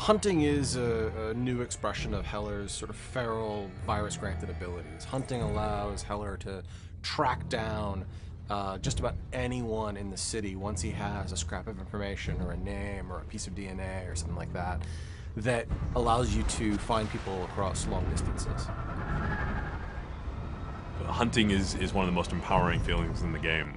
Hunting is a new expression of Heller's sort of feral virus-granted abilities. Hunting allows Heller to track down just about anyone in the city once he has a scrap of information or a name or a piece of DNA or something like that, that allows you to find people across long distances. Hunting is one of the most empowering feelings in the game.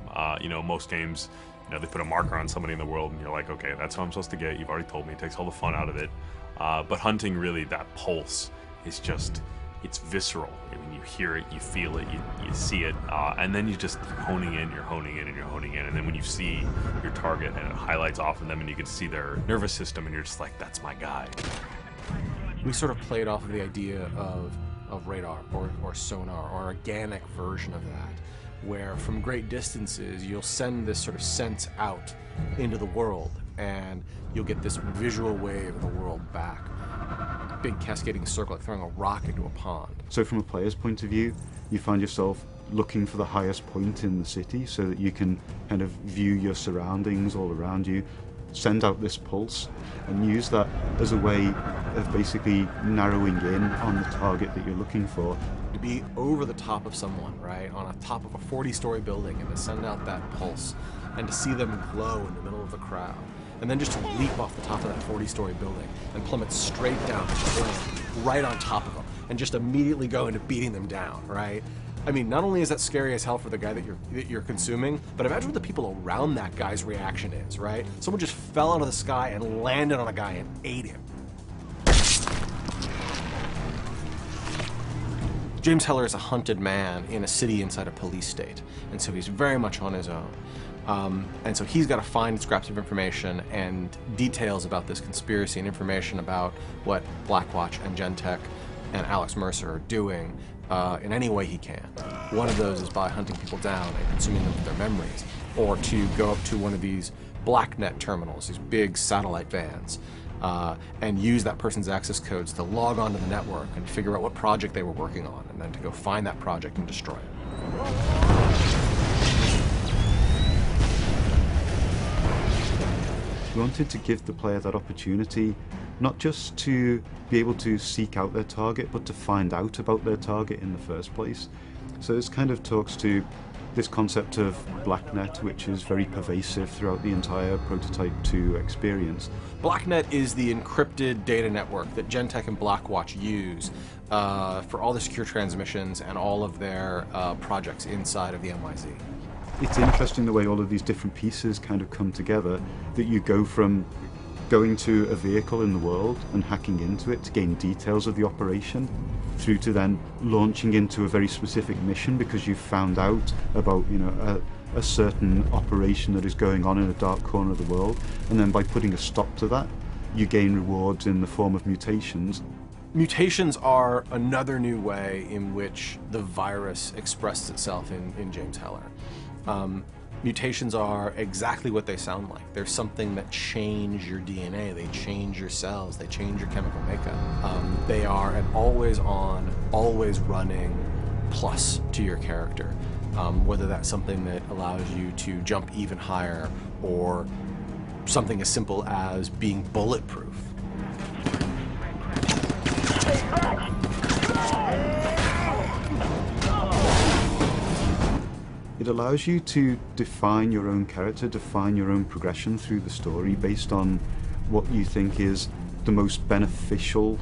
Most games, they put a marker on somebody in the world and you're like, okay, that's what I'm supposed to get. You've already told me. It takes all the fun out of it. But hunting, really, that pulse is just, it's visceral. I mean, you hear it, you feel it, you see it, and then you're honing in, you're honing in, and you're honing in. And then when you see your target and it highlights off of them and you can see their nervous system and you're just like, that's my guy. We sort of played off of the idea of radar or sonar or organic version of that, where from great distances you'll send this sort of sense out into the world and you'll get this visual wave of the world back. Big cascading circle, like throwing a rock into a pond. So from a player's point of view, you find yourself looking for the highest point in the city so that you can kind of view your surroundings all around you, send out this pulse, and use that as a way of basically narrowing in on the target that you're looking for. To be over the top of someone, right, on a top of a 40-story building, and to send out that pulse, and to see them glow in the middle of the crowd, and then just to leap off the top of that 40-story building and plummet straight down to the ground, right on top of them, and just immediately go into beating them down, right? I mean, not only is that scary as hell for the guy that you're consuming, but imagine what the people around that guy's reaction is, right? Someone just fell out of the sky and landed on a guy and ate him. James Heller is a hunted man in a city inside a police state, and so he's very much on his own. And so he's got to find scraps of information and details about this conspiracy and information about what Blackwatch and Gentek and Alex Mercer are doing in any way he can. One of those is by hunting people down and consuming them with their memories, or to go up to one of these BlackNet terminals, these big satellite vans, and use that person's access codes to log onto the network and figure out what project they were working on, and then to go find that project and destroy it. We wanted to give the player that opportunity, not just to be able to seek out their target, but to find out about their target in the first place. So this kind of talks to this concept of BlackNet, which is very pervasive throughout the entire Prototype 2 experience. BlackNet is the encrypted data network that Gentek and Blackwatch use for all the secure transmissions and all of their projects inside of the MIZ. It's interesting the way all of these different pieces kind of come together, that you go from going to a vehicle in the world and hacking into it to gain details of the operation, through to then launching into a very specific mission because you've found out about, a certain operation that is going on in a dark corner of the world, and then by putting a stop to that, you gain rewards in the form of mutations. Mutations are another new way in which the virus expressed itself in James Heller. Mutations are exactly what they sound like. They're something that change your DNA, they change your cells, they change your chemical makeup. They are an always on, always running plus to your character, whether that's something that allows you to jump even higher or something as simple as being bulletproof. It allows you to define your own character, define your own progression through the story based on what you think is the most beneficial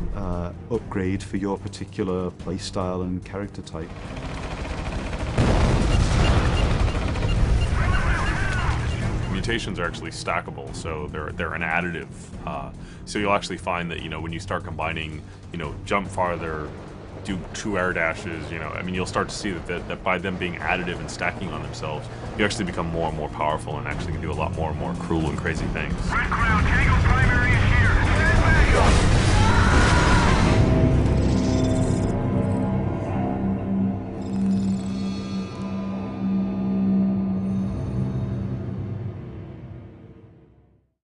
upgrade for your particular playstyle and character type. Mutations are actually stackable, so they're an additive. So you'll actually find that when you start combining, jump farther, do 2 air dashes, you'll start to see that by them being additive and stacking on themselves, you actually become more and more powerful and actually can do a lot more and more cruel and crazy things.